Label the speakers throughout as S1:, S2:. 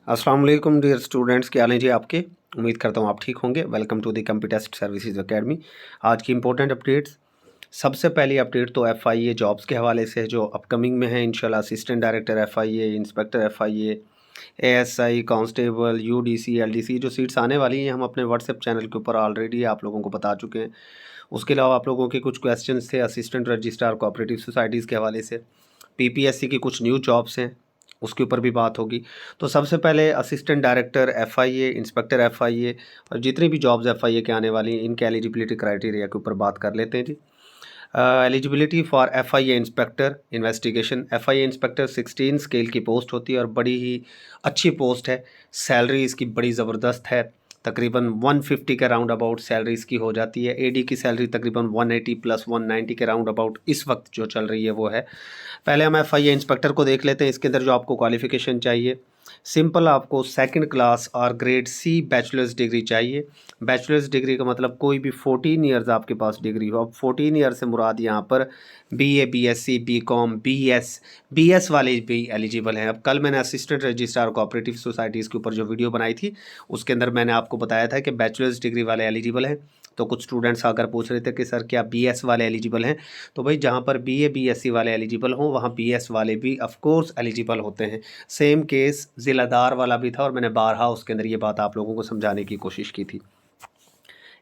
S1: अस्सलाम वालेकुम dear students, क्या हाल हैं जी आपके। उम्मीद करता हूँ आप ठीक होंगे। Welcome to the Computest services academy. आज की इंपॉर्टेंट अपडेट्स। सबसे पहली अपडेट तो एफआईए जॉब्स के हवाले से है जो अपकमिंग में है इंशाल्लाह। Assistant director FIA, inspector FIA, ASI, constable, UDC, LDC जो सीट्स आने वाली हैं हम अपने व्हाट्सएप चैनल के ऊपर ऑलरेडी आप लोगों को बता चुके हैं। उसके अलावा आप लोगों के कुछ क्वेश्चंस थे असिस्टेंट रजिस्ट्रार कोऑपरेटिव सोसाइटीज़ के हवाले से। पीपीएससी की कुछ न्यू जॉब्स हैं, उसके ऊपर भी बात होगी। तो सबसे पहले assistant director FIA, inspector FIA और जितनी भी जॉब्स एफआईए के आने वाली हैं इनके एलिजिबिलिटी क्राइटेरिया के ऊपर बात कर लेते हैं जी। Eligibility for FIA inspector investigation. FIA inspector 16 scale की पोस्ट होती है और बड़ी ही अच्छी पोस्ट है। सैलरी इसकी बड़ी ज़बरदस्त है, तकरीबन 150 के राउंड अबाउट सैलरी इसकी हो जाती है। एडी की सैलरी तकरीबन 180 प्लस 190 के राउंड अबाउट इस वक्त जो चल रही है वो है। पहले हम एफआईए इंस्पेक्टर को देख लेते हैं। इसके अंदर जो आपको क्वालिफ़िकेशन चाहिए, सिंपल आपको सेकंड क्लास और ग्रेड सी बैचलर्स डिग्री चाहिए। बैचलर्स डिग्री का मतलब कोई भी 14 ईयर्स आपके पास डिग्री हो। अब 14 ईयर से मुराद यहाँ पर बीए, बीएससी, बीकॉम, बीएस वाले भी एलिजिबल हैं। अब कल मैंने असिस्टेंट रजिस्ट्रार कोऑपरेटिव सोसाइटीज़ के ऊपर जो वीडियो बनाई थी उसके अंदर मैंने आपको बताया था कि बैचलर्स डिग्री वाले एलिजिबल हैं। तो कुछ स्टूडेंट्स आकर पूछ रहे थे कि सर क्या बीएस वाले एलिजिबल हैं। तो भाई जहाँ पर बीए, बीएससी वाले एलिजिबल हों वहाँ बीएस वाले भी ऑफ कोर्स एलिजिबल होते हैं। सेम केस ज़िलादार वाला भी था और मैंने बारहा उसके अंदर ये बात आप लोगों को समझाने की कोशिश की थी।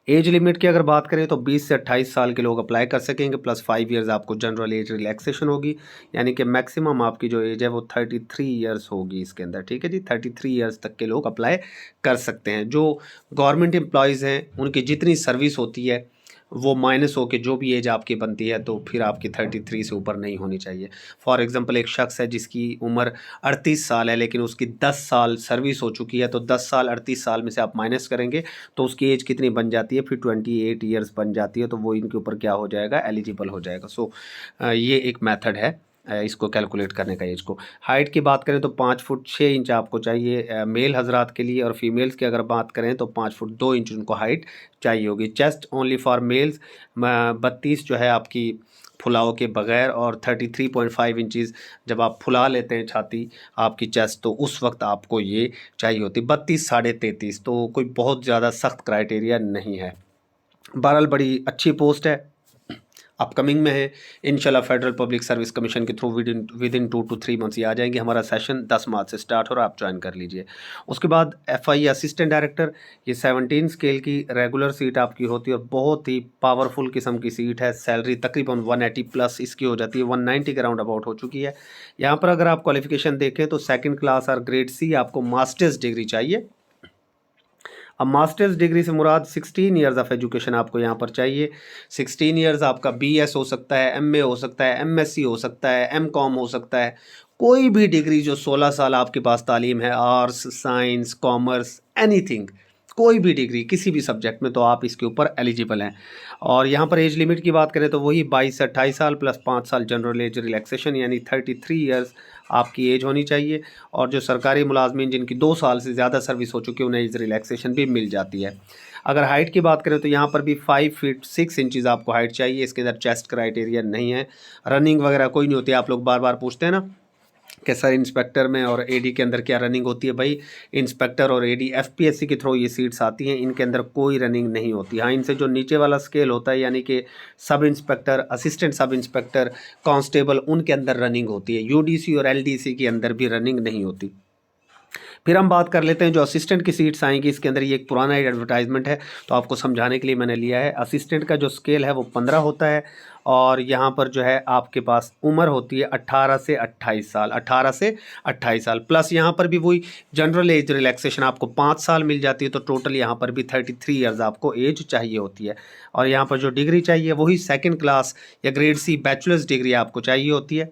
S1: एज लिमिट की अगर बात करें तो 20 से 28 साल के लोग अप्लाई कर सकेंगे, प्लस 5 ईयर्स आपको जनरल एज रिलैक्सेशन होगी। यानी कि मैक्सिमम आपकी जो एज है वो 33 ईयर्स होगी इसके अंदर। ठीक है जी, 33 ईयर्स तक के लोग अप्लाई कर सकते हैं। जो गवर्नमेंट एम्प्लॉयज़ हैं उनकी जितनी सर्विस होती है वो माइनस हो के जो भी एज आपकी बनती है तो फिर आपकी 33 से ऊपर नहीं होनी चाहिए। फॉर एग्जांपल एक शख्स है जिसकी उम्र 38 साल है लेकिन उसकी 10 साल सर्विस हो चुकी है, तो 10 साल 38 साल में से आप माइनस करेंगे तो उसकी एज कितनी बन जाती है, फिर 28 ईयर्स बन जाती है। तो वो इनके ऊपर क्या हो जाएगा, एलिजिबल हो जाएगा। सो ये एक मेथड है इसको कैलकुलेट करने का एज को। हाइट की बात करें तो 5 फुट 6 इंच आपको चाहिए मेल हजरात के लिए, और फीमेल्स की अगर बात करें तो 5 फुट 2 इंच उनको हाइट चाहिए होगी। चेस्ट ओनली फॉर मेल्स 32 जो है आपकी फुलाव के बगैर, और 33.5 इंचज़ जब आप फुला लेते हैं छाती आपकी चेस्ट तो उस वक्त आपको ये चाहिए होती। 32 साढ़े 33 तो कोई बहुत ज़्यादा सख्त क्राइटेरिया नहीं है। बहरहाल बड़ी अच्छी पोस्ट है, अपकमिंग में है। इंशाल्लाह फेडरल पब्लिक सर्विस कमीशन के through with in 2 to 3 months ये आ जाएंगे। हमारा सेशन 10 मार्च से स्टार्ट हो रहा है, आप ज्वाइन कर लीजिए। उसके बाद एफआई असिस्टेंट डायरेक्टर, ये 17 स्केल की रेगुलर सीट आपकी होती है और बहुत ही पावरफुल किस्म की सीट है। सैलरी तकरीबन 180 प्लस इसकी हो जाती है, 190 के राउंड अबाउट हो चुकी है। यहाँ पर अगर आप क्वालिफिकेशन देखें तो सेकेंड क्लास और ग्रेड सी आपको मास्टर्स डिग्री चाहिए। अब मास्टर्स डिग्री से मुराद 16 ईयर्स ऑफ एजुकेशन आपको यहाँ पर चाहिए। 16 ईयर्स आपका बीएस हो सकता है, एमए हो सकता है, एमएससी हो सकता है, एमकॉम हो सकता है। कोई भी डिग्री जो 16 साल आपके पास तालीम है, आर्ट्स, साइंस, कॉमर्स, एनीथिंग, कोई भी डिग्री किसी भी सब्जेक्ट में, तो आप इसके ऊपर एलिजिबल हैं। और यहाँ पर एज लिमिट की बात करें तो वही 22 से 28 साल प्लस 5 साल जनरल एज रिलैक्सेशन, यानी 33 ईयर्स आपकी एज होनी चाहिए। और जो सरकारी मुलाजमीन जिनकी 2 साल से ज़्यादा सर्विस हो चुकी है उन्हें एज रिलैक्सेशन भी मिल जाती है। अगर हाइट की बात करें तो यहाँ पर भी 5 फीट 6 इंचज़ आपको हाइट चाहिए। इसके अंदर चेस्ट क्राइटेरिया नहीं है, रनिंग वगैरह कोई नहीं होती। आप लोग बार बार पूछते हैं ना कि सर इंस्पेक्टर में और एडी के अंदर क्या रनिंग होती है। भाई इंस्पेक्टर और एडी एफपीएससी के थ्रू ये सीट्स आती हैं, इनके अंदर कोई रनिंग नहीं होती। हाँ, इनसे जो नीचे वाला स्केल होता है यानी कि sub inspector, assistant sub inspector, constable, उनके अंदर रनिंग होती है। यूडीसी और एलडीसी के अंदर भी रनिंग नहीं होती। फिर हम बात कर लेते हैं जो असिस्टेंट की सीट्स आएंगी। इसके अंदर ये एक पुराना एडवर्टाइजमेंट है तो आपको समझाने के लिए मैंने लिया है। असिस्टेंट का जो स्केल है वो 15 होता है और यहाँ पर जो है आपके पास उम्र होती है 18 से 28 साल, 18 से 28 साल प्लस यहाँ पर भी वही जनरल एज रिलैक्सेशन आपको 5 साल मिल जाती है। तो टोटल यहाँ पर भी 33 ईयर्स आपको एज चाहिए होती है। और यहाँ पर जो डिग्री चाहिए वही सेकेंड क्लास या ग्रेड सी बैचलर्स डिग्री आपको चाहिए होती है।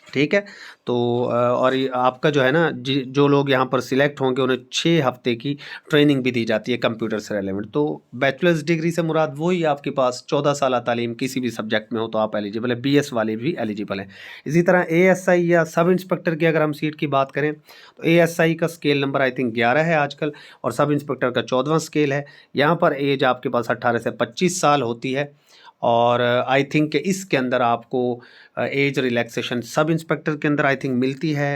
S1: ठीक है, तो और आपका जो है ना जो लोग यहाँ पर सिलेक्ट होंगे उन्हें 6 हफ्ते की ट्रेनिंग भी दी जाती है कंप्यूटर से रेलेवेंट। तो बैचलर्स डिग्री से मुराद वही आपके पास 14 साल तालीम किसी भी सब्जेक्ट में हो तो आप एलिजिबल है। बीएस वाले भी एलिजिबल हैं। इसी तरह एएसआई या सब इंस्पेक्टर की अगर हम सीट की बात करें तो एएसआई का स्केल नंबर आई थिंक 11 है आजकल और सब इंस्पेक्टर का 14वां स्केल है। यहाँ पर एज आपके पास 18 से 25 साल होती है और आई थिंक इसके अंदर आपको एज रिलैक्सेशन सब इंस्पेक्टर के अंदर आई थिंक मिलती है।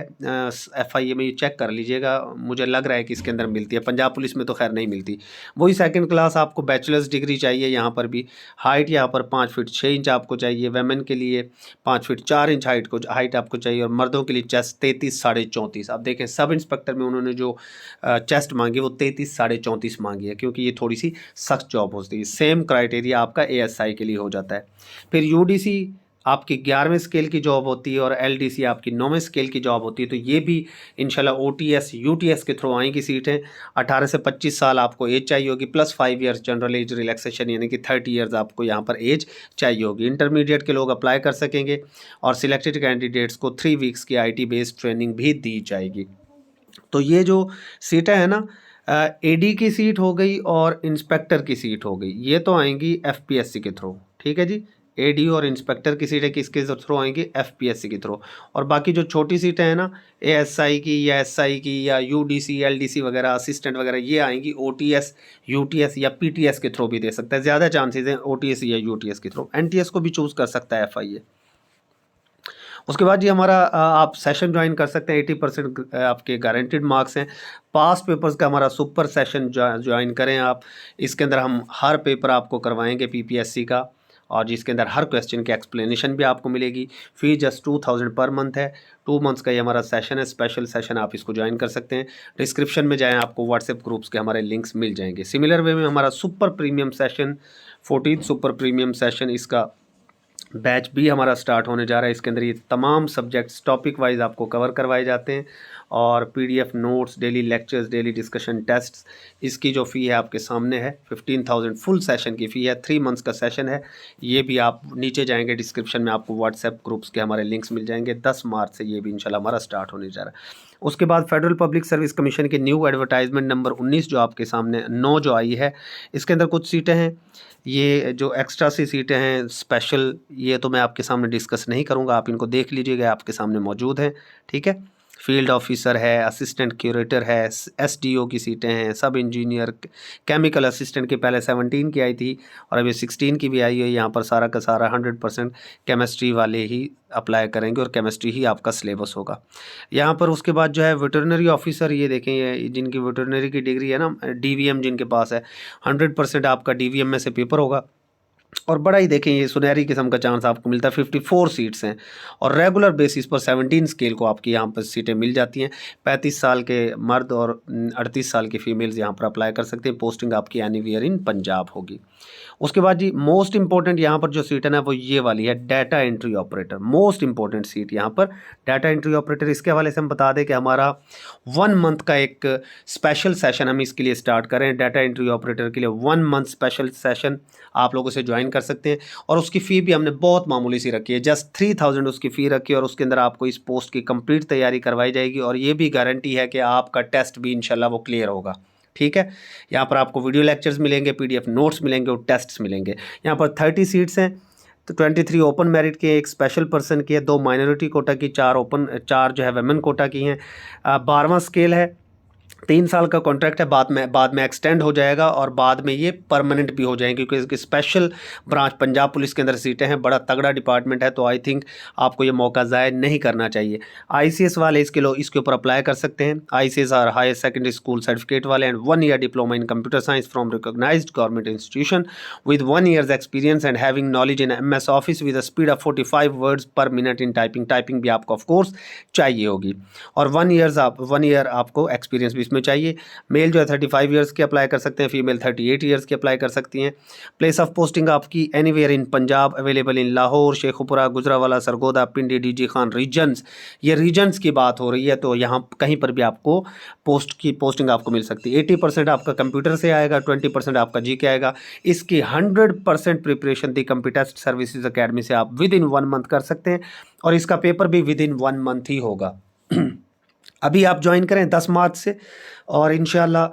S1: FIA में ये चेक कर लीजिएगा, मुझे लग रहा है कि इसके अंदर मिलती है। पंजाब पुलिस में तो खैर नहीं मिलती। वही सेकंड क्लास आपको बैचलर्स डिग्री चाहिए यहाँ पर भी। हाइट यहाँ पर 5 फीट 6 इंच आपको चाहिए। वेमेन के लिए 5 फीट 4 इंच हाइट आपको चाहिए। और मर्दों के लिए चेस्ट 33 साढ़े 34। आप देखें सब इंस्पेक्टर में उन्होंने जो चेस्ट मांगी वो 33 साढ़े 34 मांगी है, क्योंकि ये थोड़ी सी सख्त जॉब होती है। सेम क्राइटेरिया आपका ASI के लिए हो जाता है। फिर UDC आपकी 11वें स्केल की जॉब होती है और LDC आपकी 9वें स्केल की जॉब होती है। तो ये भी इंशाल्लाह OTS UTS के थ्रू आएंगी सीटें। 18 से 25 साल आपको एज चाहिए होगी, plus 5 years general age relaxation, यानी कि 30 ईयर्स आपको यहाँ पर एज चाहिए होगी। इंटरमीडिएट के लोग अप्लाई कर सकेंगे और सिलेक्टेड कैंडिडेट्स को 3 वीक्स की IT बेस्ड ट्रेनिंग भी दी जाएगी। तो ये जो सीटें हैं ना, AD की सीट हो गई और इंस्पेक्टर की सीट हो गई, ये तो आएंगी FPSC के थ्रू। ठीक है जी, AD और इंस्पेक्टर की सीटें किसके थ्रू आएंगी? FPSC के थ्रू। और बाकी जो छोटी सीटें हैं ना, ASI की या SI की या UDC LDC वगैरह, असिस्टेंट वगैरह, ये आएंगी OTS UTS या PTS के थ्रू भी दे सकता है। ज़्यादा चांसेस हैं OTS या UTS के थ्रू। NTS को भी चूज़ कर सकता है FIA। उसके बाद ये हमारा आप सेशन ज्वाइन कर सकते हैं। 80% आपके गारंटेड मार्क्स हैं। पास पेपर्स का हमारा सुपर सेशन ज्वाइन करें आप। इसके अंदर हम हर पेपर आपको करवाएंगे PPSC का, और जिसके अंदर हर क्वेश्चन की एक्सप्लेनेशन भी आपको मिलेगी। फीस जस्ट 2000 पर मंथ है। 2 मंथ्स का ये हमारा सेशन है, स्पेशल सेशन, आप इसको ज्वाइन कर सकते हैं। डिस्क्रिप्शन में जाएँ, आपको व्हाट्सएप ग्रुप्स के हमारे लिंक्स मिल जाएंगे। सिमिलर वे में हमारा super premium session 14 super premium session, इसका बैच भी हमारा स्टार्ट होने जा रहा है। इसके अंदर ये तमाम सब्जेक्ट्स टॉपिक वाइज आपको कवर करवाए जाते हैं, और PDF notes, daily lectures, daily discussion tests. इसकी जो फ़ी है आपके सामने है, 15,000 फुल सेशन की फ़ी है। 3 मंथ्स का सेशन है। ये भी आप नीचे जाएंगे डिस्क्रिप्शन में, आपको व्हाट्सएप ग्रुप्स के हमारे लिंक्स मिल जाएंगे। 10 मार्च से ये भी इंशाल्लाह हमारा स्टार्ट होने जा रहा है। उसके बाद फेडरल पब्लिक सर्विस कमीशन की न्यू एडवर्टाइजमेंट नंबर 19 जो आपके सामने 9 जो आई है, इसके अंदर कुछ सीटें हैं। ये जो एक्स्ट्रा सी सीटें हैं स्पेशल, ये तो मैं आपके सामने डिस्कस नहीं करूँगा, आप इनको देख लीजिएगा, आपके सामने मौजूद हैं। ठीक है, फील्ड ऑफिसर है, असिस्टेंट क्यूरेटर है, SDO की सीटें हैं, सब इंजीनियर, केमिकल असिस्टेंट की पहले 17 की आई थी और अभी 16 की भी आई है। यहाँ पर सारा का सारा 100% केमिस्ट्री वाले ही अप्लाई करेंगे और केमिस्ट्री ही आपका सिलेबस होगा यहाँ पर। उसके बाद जो है वेटरनरी ऑफिसर, ये देखें, ये जिनकी वेटरनरी की डिग्री है ना, DVM जिनके पास है, 100% आपका DVM में से पेपर होगा। और बड़ा ही देखें, ये सुनहरी किस्म का चांस आपको मिलता है। 54 सीट्स हैं और रेगुलर बेसिस पर 17 स्केल को आपकी यहाँ पर सीटें मिल जाती हैं। 35 साल के मर्द और 38 साल के फीमेल्स यहाँ पर अप्लाई कर सकते हैं। पोस्टिंग आपकी एनीवेयर इन पंजाब होगी। उसके बाद जी मोस्ट इंपॉर्टेंट यहाँ पर जो सीट है ना, वो ये वाली है, data entry operator. Most important seat यहाँ पर डाटा एंट्री ऑपरेटर। इसके हवाले से हम बता दें कि हमारा 1 मंथ का एक स्पेशल सेशन हम इसके लिए स्टार्ट करें। डाटा एंट्री ऑपरेटर के लिए 1 मंथ स्पेशल सेशन आप लोगों से ज्वाइन कर सकते हैं। और उसकी फ़ी भी हमने बहुत मामूली सी रखी है, जस्ट 3000 उसकी फ़ी रखी है। और उसके अंदर आपको इस पोस्ट की कंप्लीट तैयारी करवाई जाएगी, और ये भी गारंटी है कि आपका टेस्ट भी इंशाल्लाह वो क्लियर होगा। ठीक है, यहाँ पर आपको वीडियो लेक्चर्स मिलेंगे, PDF नोट्स मिलेंगे और टेस्ट्स मिलेंगे। यहाँ पर 30 सीट्स हैं, तो 23 ओपन मेरिट के, एक स्पेशल पर्सन की है, 2 माइनॉरिटी कोटा की, 4 जो है वेमेन कोटा की हैं। 12वां स्केल है, 3 साल का कॉन्ट्रैक्ट है। बाद में एक्सटेंड हो जाएगा और बाद में ये परमानेंट भी हो जाएंगे, क्योंकि इसकी स्पेशल ब्रांच पंजाब पुलिस के अंदर सीटें हैं। बड़ा तगड़ा डिपार्टमेंट है, तो आई थिंक आपको ये मौका ज़ाया नहीं करना चाहिए। ICS वाले इसके ऊपर अप्लाई कर सकते हैं। ICS और हायर सेकेंडरी स्कूल सर्टिफिकेट वाले, and 1 year diploma in computer science from recognized government institution with 1 years experience and having knowledge in MS office with a speed of 45 words per minute in typing भी आपको of course चाहिए होगी। और 1 year आपको experience भी इसमें चाहिए। Mail जो है 35 ईयर्स की अप्लाई कर सकते हैं, फीमेल 38 ईयर्स की अप्लाई कर सकती हैं। प्लेस ऑफ पोस्टिंग आपकी anywhere in Punjab, available in Lahore, Sheikhupura, Gujranwala, Sargodha, Pindi, DG Khan regions. ये रीजन्स की बात हो रही है, तो यहाँ कहीं पर भी आपको पोस्टिंग आपको मिल सकती है। 80% आपका कंप्यूटर से आएगा, 20% आपका GK आएगा। इसकी 100% प्रिपरेशन दी कंप्यूटेस्ट सर्विसेज अकेडमी से आप विद इन 1 मंथ कर सकते हैं, और इसका पेपर भी विद इन 1 मंथ ही होगा। अभी आप ज्वाइन करें 10 मार्च से, और इंशाल्लाह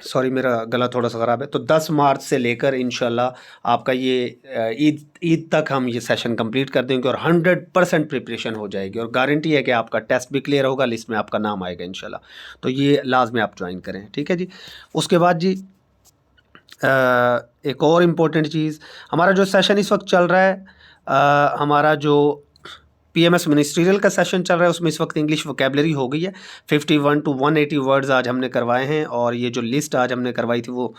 S1: सॉरी मेरा गला थोड़ा सा ख़राब है, तो 10 मार्च से लेकर इंशाल्लाह आपका ये ईद तक हम ये सेशन कंप्लीट कर देंगे, और 100% प्रिपरेशन हो जाएगी, और गारंटी है कि आपका टेस्ट भी क्लियर होगा, लिस्ट में आपका नाम आएगा इंशाल्लाह। तो ये लाजमी आप ज्वाइन करें। ठीक है जी। उसके बाद जी एक और इम्पोर्टेंट चीज़, हमारा जो सेशन इस वक्त चल रहा है, हमारा जो पीएमएस मिनिस्ट्रियल का सेशन चल रहा है उसमें इस वक्त इंग्लिश वोकेबलरी हो गई है। 51 to 180 वर्ड्स आज हमने करवाए हैं, और ये जो लिस्ट आज हमने करवाई थी वो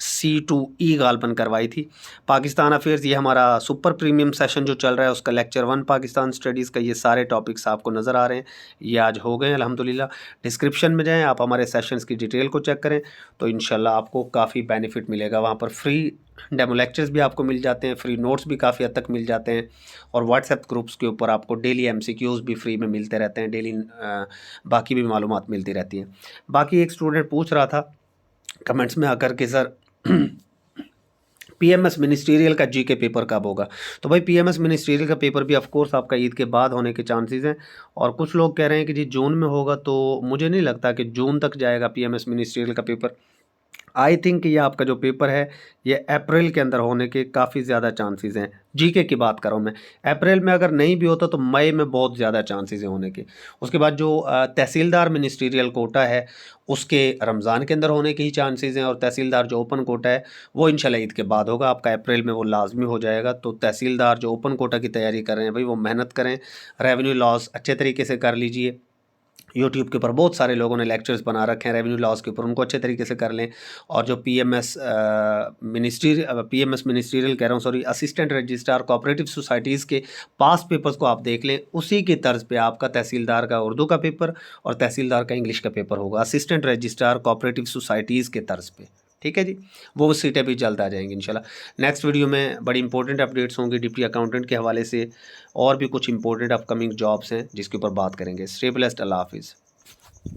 S1: C2E गालबन करवाई थी। पाकिस्तान अफेयर्स, ये हमारा सुपर प्रीमियम सेशन जो चल रहा है उसका लेक्चर 1 पाकिस्तान स्टडीज़ का, ये सारे टॉपिक्स आपको नज़र आ रहे हैं, ये आज हो गए अल्हम्दुलिल्लाह। डिस्क्रिप्शन में जाएँ, आप हमारे सेशंस की डिटेल को चेक करें, तो इंशाल्लाह आपको काफ़ी बेनिफिट मिलेगा। वहाँ पर फ्री डेमो लेक्चर्स भी आपको मिल जाते हैं, फ्री नोट्स भी काफ़ी हद तक मिल जाते हैं, और व्हाट्सएप ग्रुप्स के ऊपर आपको डेली MCQs भी फ्री में मिलते रहते हैं, डेली बाकी भी मालूमात मिलती रहती हैं। बाकी एक स्टूडेंट पूछ रहा था कमेंट्स में आकर के, सर पीएमएस मिनिस्ट्रियल का जीके पेपर कब होगा? तो भाई पीएमएस मिनिस्ट्रियल का पेपर भी ऑफ कोर्स आपका ईद के बाद होने के चांसेस हैं, और कुछ लोग कह रहे हैं कि जी जून में होगा, तो मुझे नहीं लगता कि जून तक जाएगा पीएमएस मिनिस्ट्रियल का पेपर। आई थिंक ये आपका जो पेपर है ये अप्रैल के अंदर होने के काफ़ी ज़्यादा चांसेस हैं। जीके की बात कर रहा हूँ मैं, अप्रैल में अगर नहीं भी होता तो मई में बहुत ज़्यादा चांसेस हैं होने के। उसके बाद जो तहसीलदार मिनिस्ट्रियल कोटा है उसके रमज़ान के अंदर होने के ही चांसेस हैं, और तहसीलदार जो ओपन कोटा है वो इंशाल्लाह ईद के बाद होगा, आपका अप्रैल में वो लाजमी हो जाएगा। तो तहसीलदार जो ओपन कोटा की तैयारी कर रहे हैं भाई वो मेहनत करें, रेवेन्यू लॉस अच्छे तरीके से कर लीजिए। यूट्यूब के ऊपर बहुत सारे लोगों ने लेक्चर्स बना रखे हैं रेवेन्यू लॉस के ऊपर, उनको अच्छे तरीके से कर लें। और जो पीएमएस मिनिस्ट्रियल कह रहा हूँ, sorry, assistant registrar cooperative societies के पास्ट पेपर्स को आप देख लें, उसी की तर्ज पे आपका तहसीलदार का उर्दू का पेपर और तहसीलदार का इंग्लिश का पेपर होगा, असिस्टेंट रजिस्ट्रार कोऑपरेटिव सोसाइटीज़ के तर्ज पे। ठीक है जी, वो सीटें भी जल्द आ जाएंगी इंशाल्लाह। नेक्स्ट वीडियो में बड़ी इंपॉर्टेंट अपडेट्स होंगी डिप्टी अकाउंटेंट के हवाले से, और भी कुछ इंपॉर्टेंट अपकमिंग जॉब्स हैं जिसके ऊपर बात करेंगे। स्टे ब्लेस्ड, अल्लाह हाफिज़।